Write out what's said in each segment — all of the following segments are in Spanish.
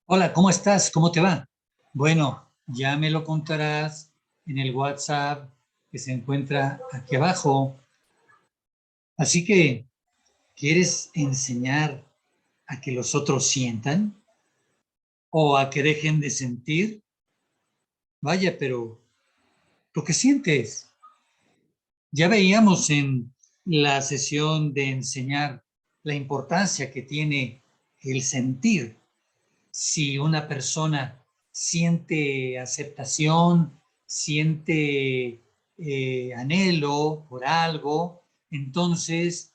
Hola, ¿cómo estás? ¿Cómo te va? Bueno, ya me lo contarás en el WhatsApp que se encuentra aquí abajo. Así que, ¿quieres enseñar a que los otros sientan o a que dejen de sentir? Vaya, pero lo que sientes. Ya veíamos en la sesión de enseñar la importancia que tiene el sentir. Si una persona siente aceptación, siente anhelo por algo, entonces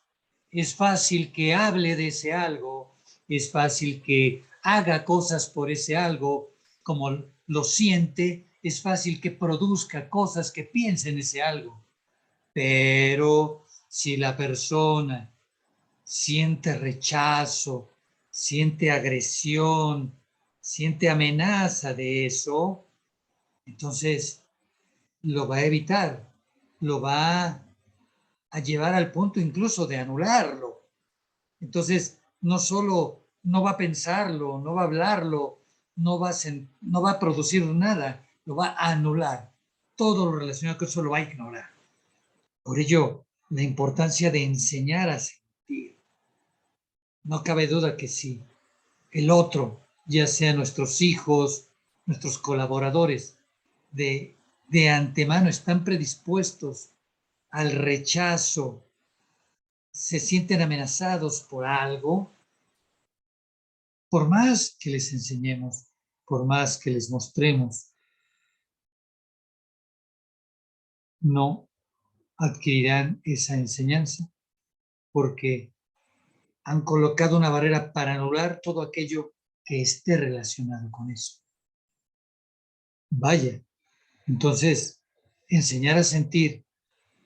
es fácil que hable de ese algo, es fácil que haga cosas por ese algo, como lo siente, es fácil que produzca cosas que piense en ese algo. Pero si la persona siente rechazo, siente agresión, siente amenaza de eso, entonces lo va a evitar, lo va a llevar al punto incluso de anularlo. Entonces, no solo no va a pensarlo, no va a hablarlo, no va a producir nada, lo va a anular. Todo lo relacionado con eso lo va a ignorar. Por ello, la importancia de enseñar a sentir. No cabe duda que sí, el otro, ya sea nuestros hijos, nuestros colaboradores, de antemano están predispuestos al rechazo, se sienten amenazados por algo, por más que les enseñemos, por más que les mostremos, no adquirirán esa enseñanza porque han colocado una barrera para anular todo aquello que esté relacionado con eso. Vaya, entonces, enseñar a sentir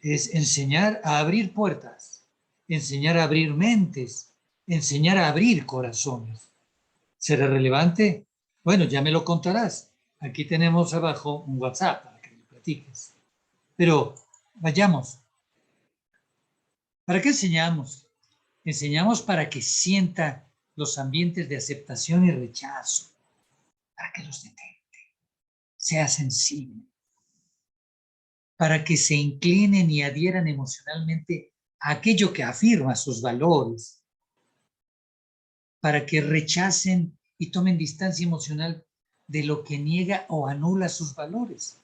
es enseñar a abrir puertas, enseñar a abrir mentes, enseñar a abrir corazones. ¿Será relevante? Bueno, ya me lo contarás. Aquí tenemos abajo un WhatsApp para que me platiques. Pero vayamos. ¿Para qué enseñamos? Enseñamos para que sienta los ambientes de aceptación y rechazo, para que los detecte, sea sensible, para que se inclinen y adhieran emocionalmente a aquello que afirma sus valores, para que rechacen y tomen distancia emocional de lo que niega o anula sus valores.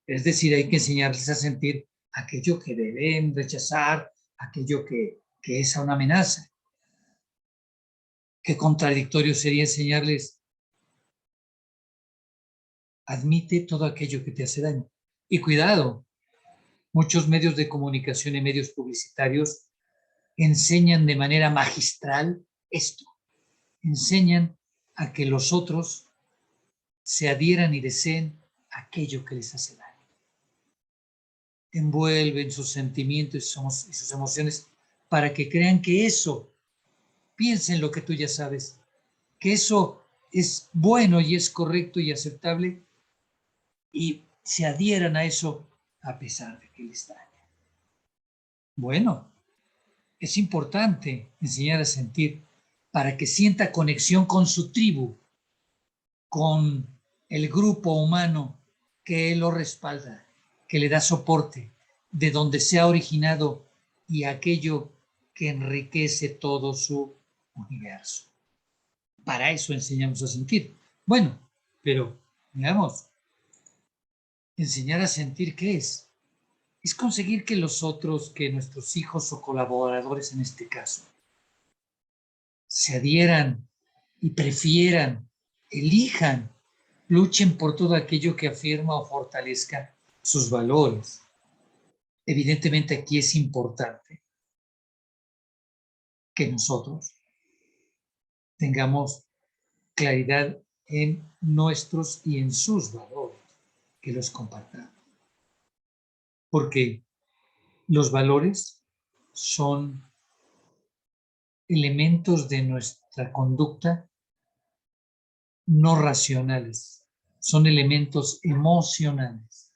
Es decir, hay que enseñarles a sentir aquello que deben rechazar, aquello que es una amenaza. Qué contradictorio sería enseñarles, admite todo aquello que te hace daño. Y cuidado, muchos medios de comunicación y medios publicitarios enseñan de manera magistral esto. Enseñan a que los otros se adhieran y deseen aquello que les hace daño. Envuelven sus sentimientos y sus emociones para que crean que eso, piensen lo que tú ya sabes, que eso es bueno y es correcto y aceptable y se adhieran a eso a pesar de que les daña. Bueno, es importante enseñar a sentir para que sienta conexión con su tribu, con el grupo humano que lo respalda, que le da soporte, de donde se ha originado y aquello que enriquece todo su universo. Para eso enseñamos a sentir. Bueno, pero veamos, enseñar a sentir, ¿qué es? Es conseguir que los otros, que nuestros hijos o colaboradores en este caso, se adhieran y prefieran, elijan, luchen por todo aquello que afirma o fortalezca sus valores. Evidentemente aquí es importante que nosotros tengamos claridad en nuestros y en sus valores, que los compartamos. Porque los valores son elementos de nuestra conducta no racionales, son elementos emocionales.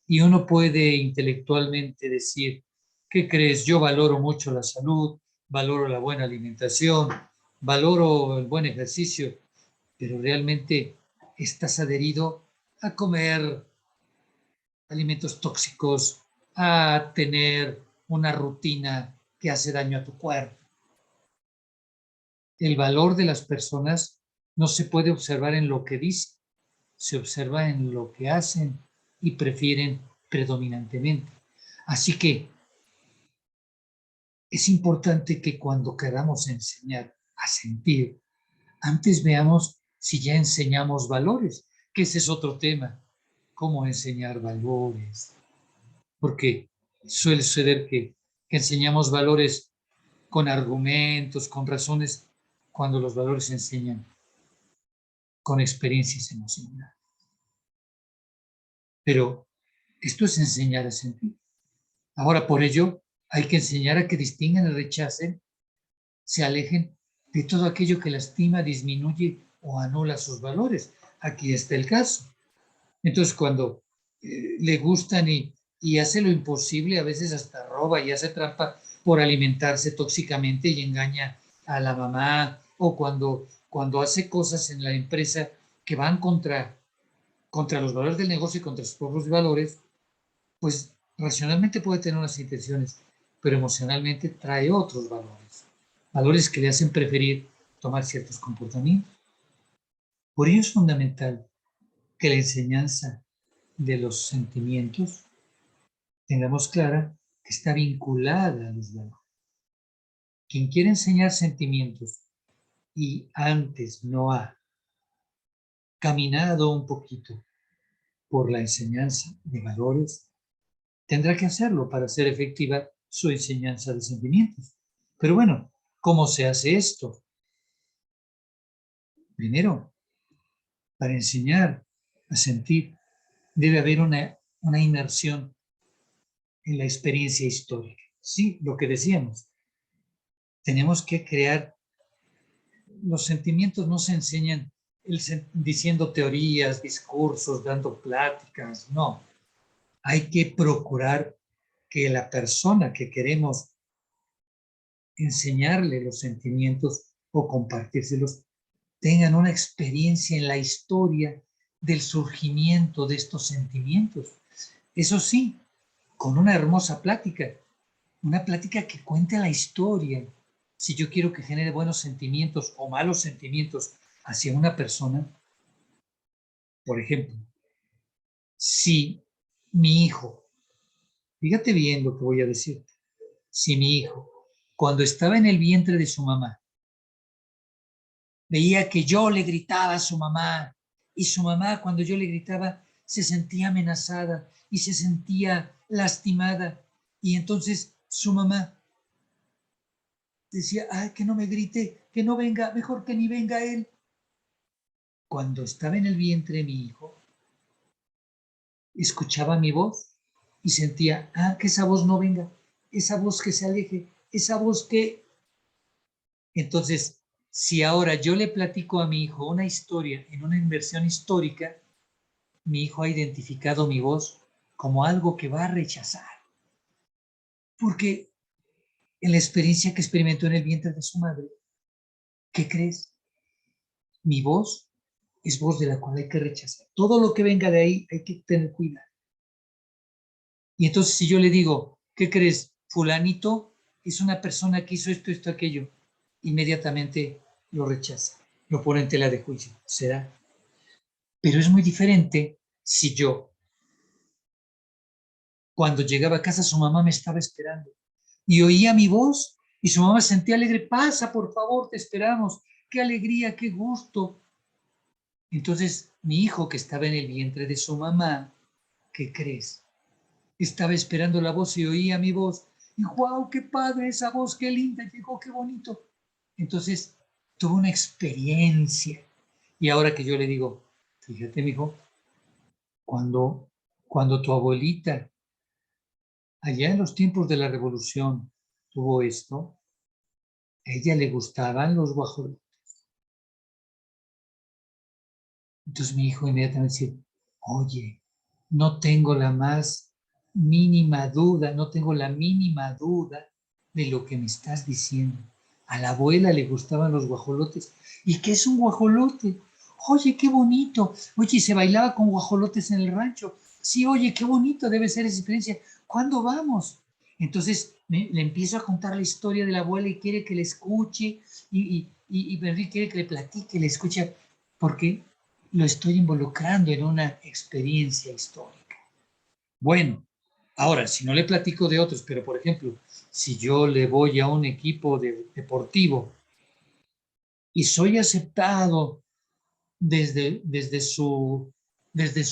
Y uno puede intelectualmente decir, ¿qué crees? Yo valoro mucho la salud, valoro la buena alimentación, valoro el buen ejercicio, pero realmente estás adherido a comer alimentos tóxicos, a tener una rutina que hace daño a tu cuerpo. El valor de las personas no se puede observar en lo que dicen, se observa en lo que hacen y prefieren predominantemente. Así que es importante que cuando queramos enseñar a sentir, antes veamos si ya enseñamos valores, que ese es otro tema, cómo enseñar valores. Porque suele suceder que enseñamos valores con argumentos, con razones, cuando los valores se enseñan con experiencias emocionales. Pero esto es enseñar a sentir. Ahora, por ello, hay que enseñar a que distingan y rechacen, se alejen de todo aquello que lastima, disminuye o anula sus valores. Aquí está el caso. Entonces, cuando le gustan y hace lo imposible, a veces hasta roba y hace trampa por alimentarse tóxicamente y engaña a la mamá, o cuando hace cosas en la empresa que van contra los valores del negocio y contra sus propios valores, pues racionalmente puede tener unas intenciones, pero emocionalmente trae otros valores, valores que le hacen preferir tomar ciertos comportamientos. Por ello es fundamental que la enseñanza de los sentimientos tengamos clara que está vinculada a los valores. Quien quiere enseñar sentimientos y antes no ha caminado un poquito por la enseñanza de valores, tendrá que hacerlo para hacer efectiva su enseñanza de sentimientos. Pero bueno, ¿cómo se hace esto? Primero, para enseñar a sentir, debe haber una inmersión en la experiencia histórica. Sí, lo que decíamos, tenemos que crear, los sentimientos no se enseñan diciendo teorías, discursos, dando pláticas, no. Hay que procurar que la persona que queremos enseñarle los sentimientos o compartírselos tengan una experiencia en la historia del surgimiento de estos sentimientos. Eso sí, con una hermosa plática, una plática que cuente la historia. Si yo quiero que genere buenos sentimientos o malos sentimientos hacia una persona, por ejemplo, si mi hijo, fíjate bien lo que voy a decir, si mi hijo, cuando estaba en el vientre de su mamá, veía que yo le gritaba a su mamá y su mamá cuando yo le gritaba se sentía amenazada y se sentía lastimada y entonces su mamá decía, ay, que no me grite, que no venga, mejor que ni venga él. Cuando estaba en el vientre de mi hijo, escuchaba mi voz y sentía, que esa voz no venga, esa voz que se aleje, esa voz que... Entonces, si ahora yo le platico a mi hijo una historia en una inversión histórica, mi hijo ha identificado mi voz como algo que va a rechazar. Porque en la experiencia que experimentó en el vientre de su madre, ¿qué crees? Mi voz es voz de la cual hay que rechazar. Todo lo que venga de ahí hay que tener cuidado. Y entonces si yo le digo, ¿qué crees? Fulanito es una persona que hizo esto, esto, aquello, inmediatamente lo rechaza, lo pone en tela de juicio. ¿Será? Pero es muy diferente si yo, cuando llegaba a casa, su mamá me estaba esperando y oía mi voz y su mamá se sentía alegre. Pasa, por favor, te esperamos. Qué alegría, qué gusto. Entonces, mi hijo que estaba en el vientre de su mamá, ¿qué crees? Estaba esperando la voz y oía mi voz. Y wow, qué padre esa voz, qué linda, llegó, qué bonito. Entonces, tuvo una experiencia. Y ahora que yo le digo, fíjate, mi hijo, cuando tu abuelita, allá en los tiempos de la revolución, tuvo esto, a ella le gustaban los guajolotes. Entonces mi hijo inmediatamente dice, oye, no tengo la más mínima duda, no tengo la mínima duda de lo que me estás diciendo. A la abuela le gustaban los guajolotes. ¿Y qué es un guajolote? Oye, qué bonito. Oye, se bailaba con guajolotes en el rancho. Sí, oye, qué bonito debe ser esa experiencia. ¿Cuándo vamos? Entonces le empiezo a contar la historia de la abuela y quiere que le escuche y Berry quiere que le platique, le escuche, porque lo estoy involucrando en una experiencia histórica. Bueno, ahora, si no le platico de otros, pero por ejemplo, si yo le voy a un equipo deportivo y soy aceptado desde su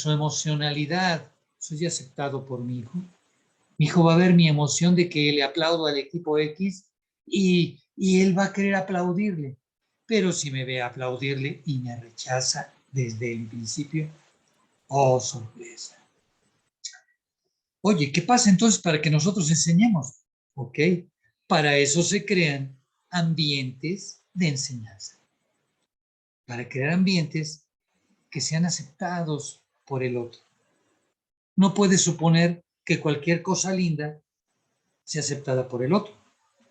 emocionalidad, soy aceptado por mi hijo va a ver mi emoción de que le aplaudo al equipo X y él va a querer aplaudirle. Pero si me ve aplaudirle y me rechaza desde el principio, oh, sorpresa. Oye, ¿qué pasa entonces para que nosotros enseñemos? Ok, para eso se crean ambientes de enseñanza, para crear ambientes que sean aceptados por el otro. No puedes suponer que cualquier cosa linda sea aceptada por el otro,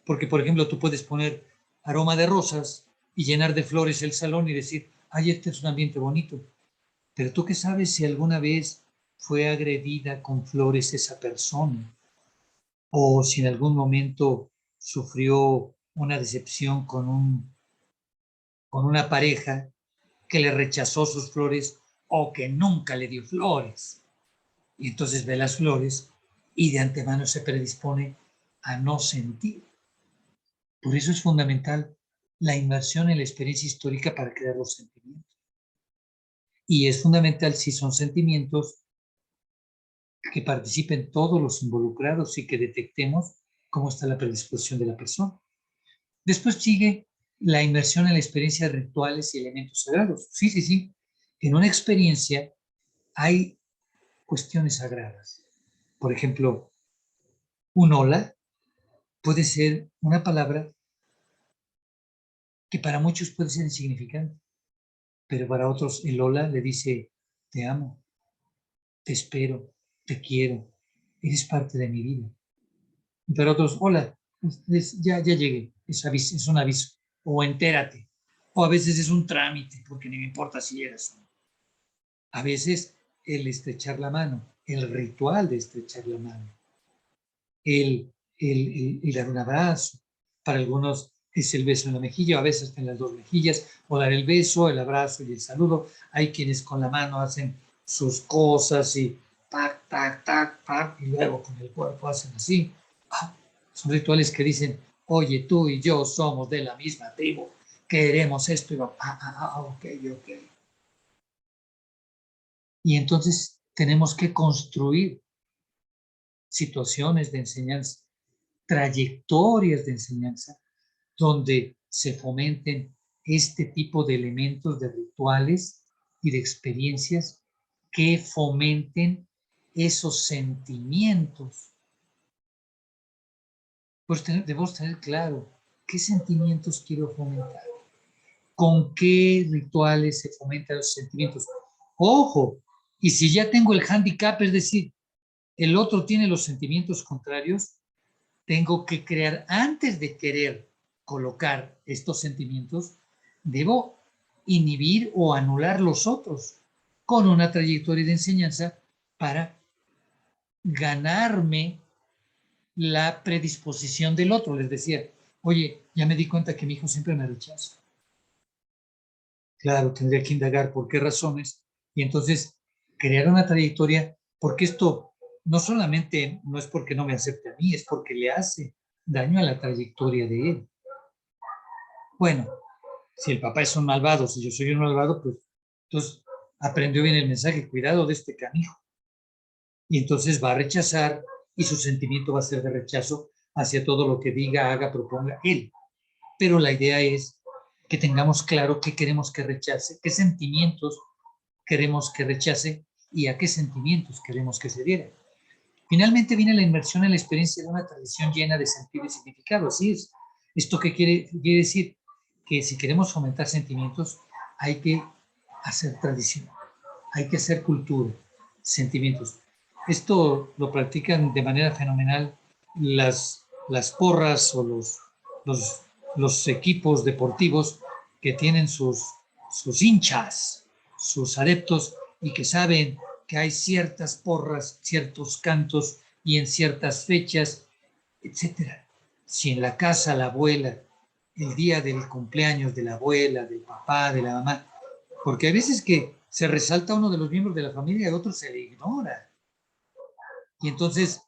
porque por ejemplo tú puedes poner aroma de rosas y llenar de flores el salón y decir, ay, este es un ambiente bonito, pero tú qué sabes si alguna vez fue agredida con flores esa persona, o si en algún momento sufrió una decepción con una pareja que le rechazó sus flores o que nunca le dio flores. Y entonces ve las flores y de antemano se predispone a no sentir. Por eso es fundamental la inmersión en la experiencia histórica para crear los sentimientos. Y es fundamental si son sentimientos que participen todos los involucrados y que detectemos cómo está la predisposición de la persona. Después sigue la inmersión en la experiencia de rituales y elementos sagrados. Sí, sí, sí. En una experiencia hay cuestiones sagradas. Por ejemplo, un hola puede ser una palabra que para muchos puede ser insignificante, pero para otros el hola le dice, te amo, te espero, te quiero, eres parte de mi vida. Y para otros, hola, ya llegué, es un aviso, o entérate, o a veces es un trámite, porque ni me importa si eres. A veces el estrechar la mano, el ritual de estrechar la mano, el dar un abrazo, para algunos es el beso en la mejilla, a veces en las dos mejillas, o dar el beso, el abrazo y el saludo. Hay quienes con la mano hacen sus cosas y tac, tac, tac, tac, y luego con el cuerpo hacen así. Son rituales que dicen, oye, tú y yo somos de la misma tribu, queremos esto, y va, ok, ok. Y entonces tenemos que construir situaciones de enseñanza, trayectorias de enseñanza, donde se fomenten este tipo de elementos, de rituales y de experiencias que fomenten esos sentimientos. Pues debemos tener claro qué sentimientos quiero fomentar, con qué rituales se fomentan los sentimientos. Ojo, y si ya tengo el hándicap, es decir, el otro tiene los sentimientos contrarios, tengo que crear, antes de querer colocar estos sentimientos, debo inhibir o anular los otros con una trayectoria de enseñanza para ganarme la predisposición del otro. Les decía, oye, ya me di cuenta que mi hijo siempre me rechaza. Claro, tendría que indagar por qué razones y entonces crear una trayectoria, porque esto no solamente no es porque no me acepte a mí, es porque le hace daño a la trayectoria de él. Bueno, si el papá es un malvado, si yo soy un malvado, pues entonces aprendió bien el mensaje, cuidado de este canijo. Y entonces va a rechazar y su sentimiento va a ser de rechazo hacia todo lo que diga, haga, proponga él. Pero la idea es que tengamos claro qué queremos que rechace, qué sentimientos queremos que rechace y a qué sentimientos queremos que se diera. Finalmente viene la inmersión en la experiencia de una tradición llena de sentido y significado. Así es. ¿Esto qué quiere decir? Que si queremos fomentar sentimientos, hay que hacer tradición, hay que hacer cultura, sentimientos. Esto lo practican de manera fenomenal las porras o los los equipos deportivos que tienen sus hinchas, sus adeptos, y que saben que hay ciertas porras, ciertos cantos y en ciertas fechas, etcétera. Si en la casa la abuela, el día del cumpleaños de la abuela, del papá, de la mamá, porque hay veces que se resalta uno de los miembros de la familia y a otro se le ignora. Y entonces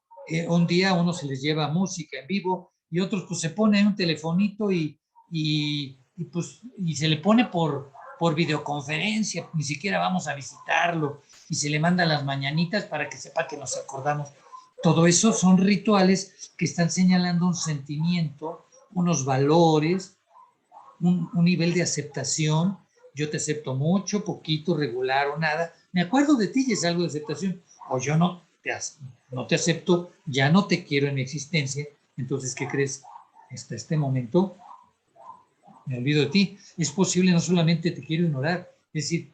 un día a uno se les lleva música en vivo y otros pues se pone un telefonito y se le pone por videoconferencia, ni siquiera vamos a visitarlo y se le mandan las mañanitas para que sepa que nos acordamos. Todo eso son rituales que están señalando un sentimiento, unos valores, un nivel de aceptación. Yo te acepto mucho, poquito, regular o nada. Me acuerdo de ti y es algo de aceptación. O yo no te acepto, ya no te quiero en mi existencia. Entonces, ¿qué crees? Hasta este momento me olvido de ti. Es posible, no solamente te quiero ignorar, es decir,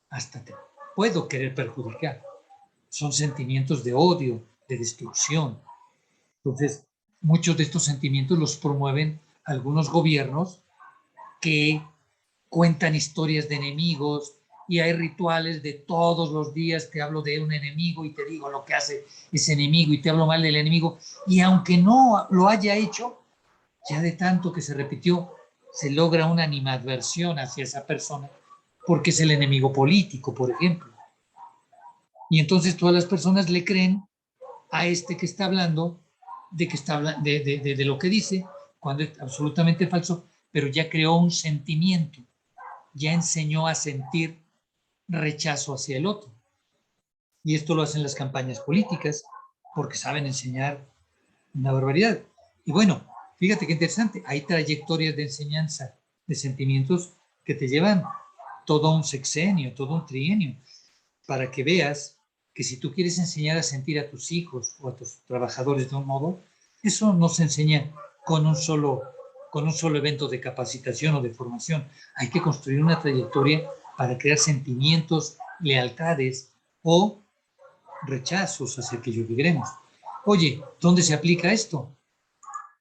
hasta te puedo querer perjudicar. Son sentimientos de odio, de destrucción. Entonces, muchos de estos sentimientos los promueven algunos gobiernos que cuentan historias de enemigos y hay rituales de todos los días. Te hablo de un enemigo y te digo lo que hace ese enemigo y te hablo mal del enemigo. Y aunque no lo haya hecho, ya de tanto que se repitió, se logra una animadversión hacia esa persona porque es el enemigo político, por ejemplo. Y entonces todas las personas le creen a este que está hablando de que está de lo que dice, cuando es absolutamente falso, pero ya creó un sentimiento, ya enseñó a sentir rechazo hacia el otro. Y esto lo hacen las campañas políticas porque saben enseñar una barbaridad. Y bueno, fíjate qué interesante, hay trayectorias de enseñanza de sentimientos que te llevan todo un sexenio, todo un trienio, para que veas que si tú quieres enseñar a sentir a tus hijos o a tus trabajadores de un modo, eso no se enseña con un solo evento de capacitación o de formación. Hay que construir una trayectoria para crear sentimientos, lealtades o rechazos hacia aquello que queremos. Oye, ¿dónde se aplica esto?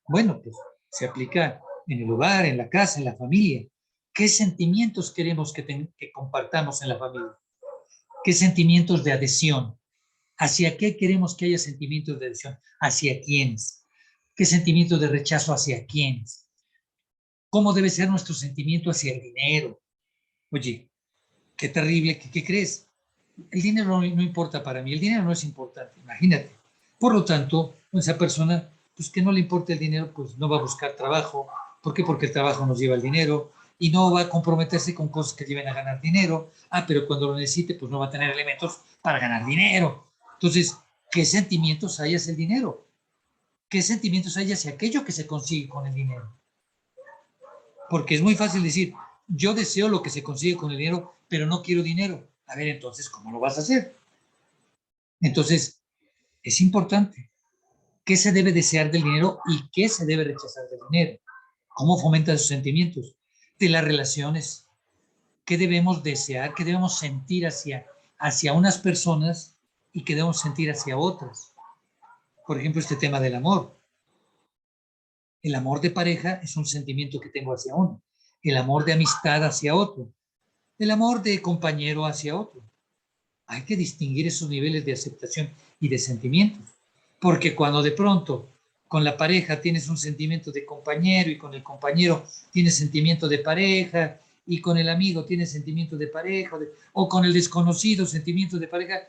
Bueno, pues se aplica en el hogar, en la casa, en la familia. ¿Qué sentimientos queremos que compartamos en la familia? ¿Qué sentimientos de adhesión? ¿Hacia qué queremos que haya sentimientos de adhesión? ¿Hacia quiénes? ¿Qué sentimientos de rechazo hacia quiénes? ¿Cómo debe ser nuestro sentimiento hacia el dinero? Oye, qué terrible, ¿qué crees? El dinero no importa para mí, el dinero no es importante, imagínate. Por lo tanto, esa persona, pues que no le importa el dinero, pues no va a buscar trabajo. ¿Por qué? Porque el trabajo nos lleva el dinero y no va a comprometerse con cosas que lleven a ganar dinero. Ah, pero cuando lo necesite, pues no va a tener elementos para ganar dinero. Entonces, ¿qué sentimientos hay hacia el dinero? ¿Qué sentimientos hay hacia aquello que se consigue con el dinero? Porque es muy fácil decir, yo deseo lo que se consigue con el dinero, pero no quiero dinero. A ver, entonces, ¿cómo lo vas a hacer? Entonces, es importante. ¿Qué se debe desear del dinero y qué se debe rechazar del dinero? ¿Cómo fomenta sus sentimientos? De las relaciones. ¿Qué debemos desear? ¿Qué debemos sentir hacia unas personas y qué debemos sentir hacia otras? Por ejemplo, este tema del amor. El amor de pareja es un sentimiento que tengo hacia uno. El amor de amistad hacia otro. El amor de compañero hacia otro. Hay que distinguir esos niveles de aceptación y de sentimientos. Porque cuando de pronto con la pareja tienes un sentimiento de compañero y con el compañero tienes sentimiento de pareja y con el amigo tienes sentimiento de pareja o con el desconocido sentimiento de pareja,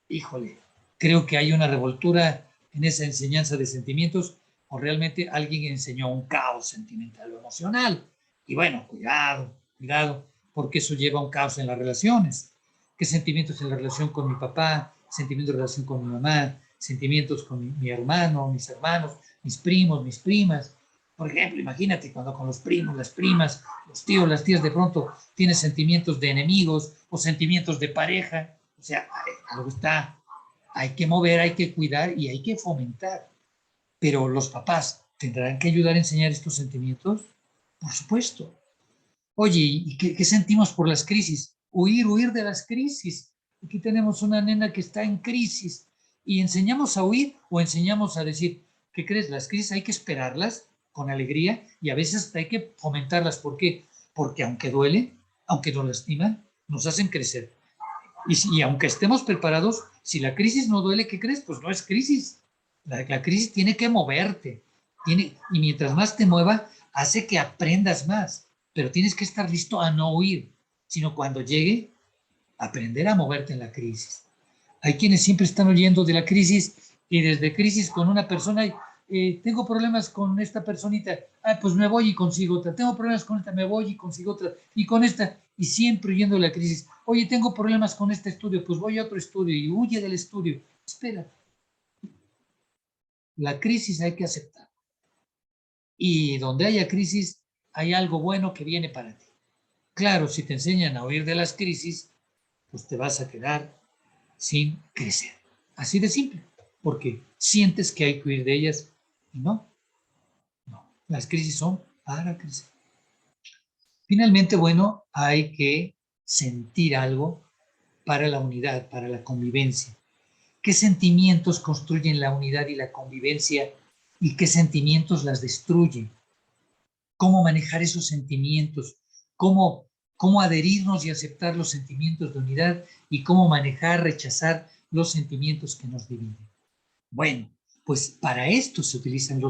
híjole, creo que hay una revoltura en esa enseñanza de sentimientos o realmente alguien enseñó un caos sentimental o emocional. Y bueno, cuidado, cuidado, porque eso lleva a un caos en las relaciones. ¿Qué sentimientos en la relación con mi papá? Sentimientos en relación con mi mamá, sentimientos con mi hermano, mis hermanos, mis primos, mis primas. Por ejemplo, imagínate cuando con los primos, las primas, los tíos, las tías de pronto tienes sentimientos de enemigos o sentimientos de pareja. O sea, algo está, hay que mover, hay que cuidar y hay que fomentar. Pero los papás tendrán que ayudar a enseñar estos sentimientos, por supuesto. Oye, ¿y qué sentimos por las crisis? Huir de las crisis. Aquí tenemos una nena que está en crisis y enseñamos a huir o enseñamos a decir, ¿qué crees? Las crisis hay que esperarlas con alegría, y a veces hasta hay que fomentarlas. ¿Por qué? Porque aunque duele, aunque nos lastiman, nos hacen crecer. Y aunque estemos preparados, si la crisis no duele, ¿qué crees? Pues no es crisis. La crisis tiene que moverte. Y mientras más te mueva, hace que aprendas más. Pero tienes que estar listo a no huir, sino cuando llegue, aprender a moverte en la crisis. Hay quienes siempre están huyendo de la crisis, y desde crisis con una persona, tengo problemas con esta personita, pues me voy y consigo otra, tengo problemas con esta, me voy y consigo otra, y con esta, y siempre huyendo de la crisis. Oye, tengo problemas con este estudio, pues voy a otro estudio, y huye del estudio. Espera, la crisis hay que aceptar, y donde haya crisis, hay algo bueno que viene para ti. Claro, si te enseñan a huir de las crisis, pues te vas a quedar sin crecer. Así de simple, porque sientes que hay que huir de ellas, y no, las crisis son para crecer. Finalmente, bueno, hay que sentir algo para la unidad, para la convivencia. ¿Qué sentimientos construyen la unidad y la convivencia, y qué sentimientos las destruyen? ¿Cómo manejar esos sentimientos? ¿Cómo adherirnos y aceptar los sentimientos de unidad, y cómo manejar, rechazar los sentimientos que nos dividen? Bueno, pues para esto se utilizan la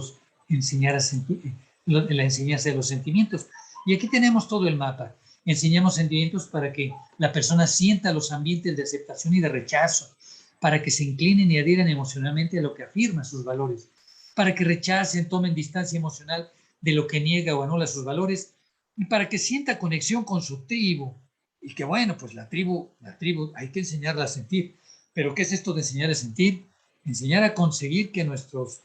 enseñanza de los sentimientos. Y aquí tenemos todo el mapa. Enseñamos sentimientos para que la persona sienta los ambientes de aceptación y de rechazo, para que se inclinen y adhieran emocionalmente a lo que afirma sus valores, para que rechacen, tomen distancia emocional de lo que niega o anula sus valores, y para que sienta conexión con su tribu. Y que bueno, pues la tribu hay que enseñarla a sentir. Pero ¿qué es esto de enseñar a sentir? Enseñar a conseguir que nuestros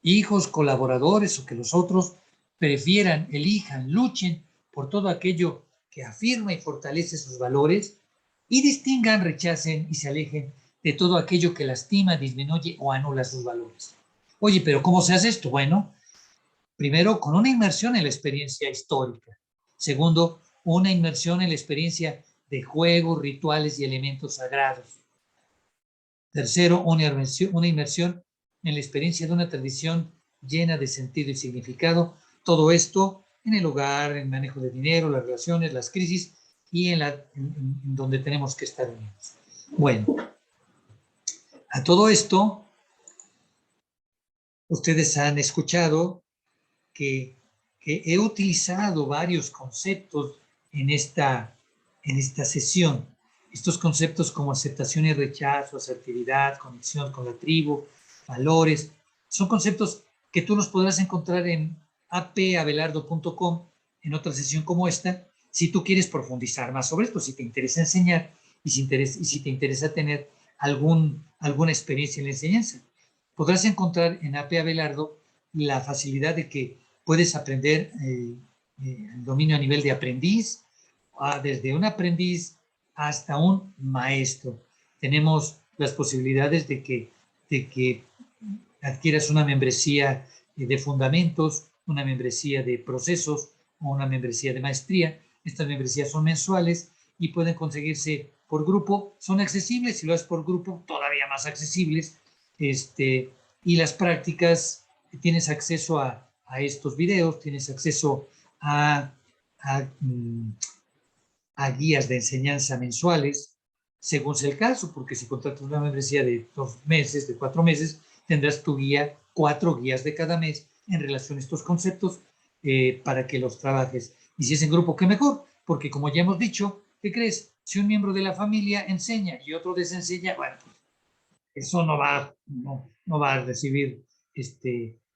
hijos, colaboradores, o que los otros prefieran, elijan, luchen por todo aquello que afirma y fortalece sus valores, y distingan, rechacen y se alejen de todo aquello que lastima, disminuye o anula sus valores. Oye, pero ¿cómo se hace esto? Bueno, primero, con una inmersión en la experiencia histórica. Segundo, una inmersión en la experiencia de juegos, rituales y elementos sagrados. Tercero, una inmersión en la experiencia de una tradición llena de sentido y significado. Todo esto en el hogar, en el manejo de dinero, las relaciones, las crisis, y en donde tenemos que estar unidos. Bueno, a todo esto, ustedes han escuchado que he utilizado varios conceptos en esta sesión. Estos conceptos como aceptación y rechazo, asertividad, conexión con la tribu, valores, son conceptos que tú los podrás encontrar en apabelardo.com en otra sesión como esta, si tú quieres profundizar más sobre esto, si te interesa enseñar, y si te interesa tener alguna experiencia en la enseñanza. Podrás encontrar en AP Abelardo la facilidad de que puedes aprender el dominio a nivel de aprendiz, desde un aprendiz hasta un maestro. Tenemos las posibilidades de que adquieras una membresía de fundamentos, una membresía de procesos o una membresía de maestría. Estas membresías son mensuales y pueden conseguirse por grupo. Son accesibles, si lo haces por grupo, todavía más accesibles. Y las prácticas, tienes acceso a estos videos, tienes acceso a guías de enseñanza mensuales, según sea el caso, porque si contratas una membresía de 2 meses, de 4 meses, tendrás tu guía, 4 guías de cada mes en relación a estos conceptos, para que los trabajes. Y si es en grupo, qué mejor, porque como ya hemos dicho, ¿qué crees? Si un miembro de la familia enseña y otro desenseña, bueno, eso no va a recibir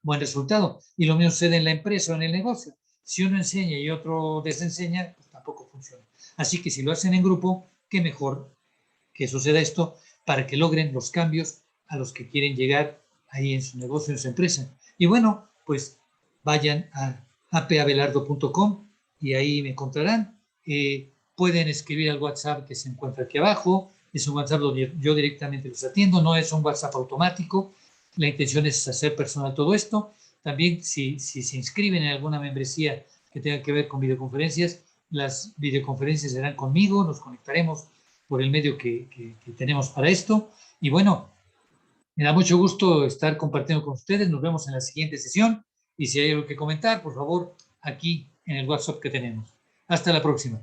buen resultado. Y lo mismo sucede en la empresa o en el negocio. Si uno enseña y otro desenseña, pues tampoco funciona. Así que si lo hacen en grupo, qué mejor que suceda esto, para que logren los cambios a los que quieren llegar ahí en su negocio, en su empresa. Y bueno, pues vayan a apabelardo.com y ahí me encontrarán. Pueden escribir al WhatsApp que se encuentra aquí abajo. Es un WhatsApp donde yo directamente los atiendo, no es un WhatsApp automático. La intención es hacer personal todo esto. También si se inscriben en alguna membresía que tenga que ver con videoconferencias, las videoconferencias serán conmigo, nos conectaremos por el medio que tenemos para esto. Y bueno, me da mucho gusto estar compartiendo con ustedes. Nos vemos en la siguiente sesión Y si hay algo que comentar, por favor, aquí en el WhatsApp que tenemos. Hasta la próxima.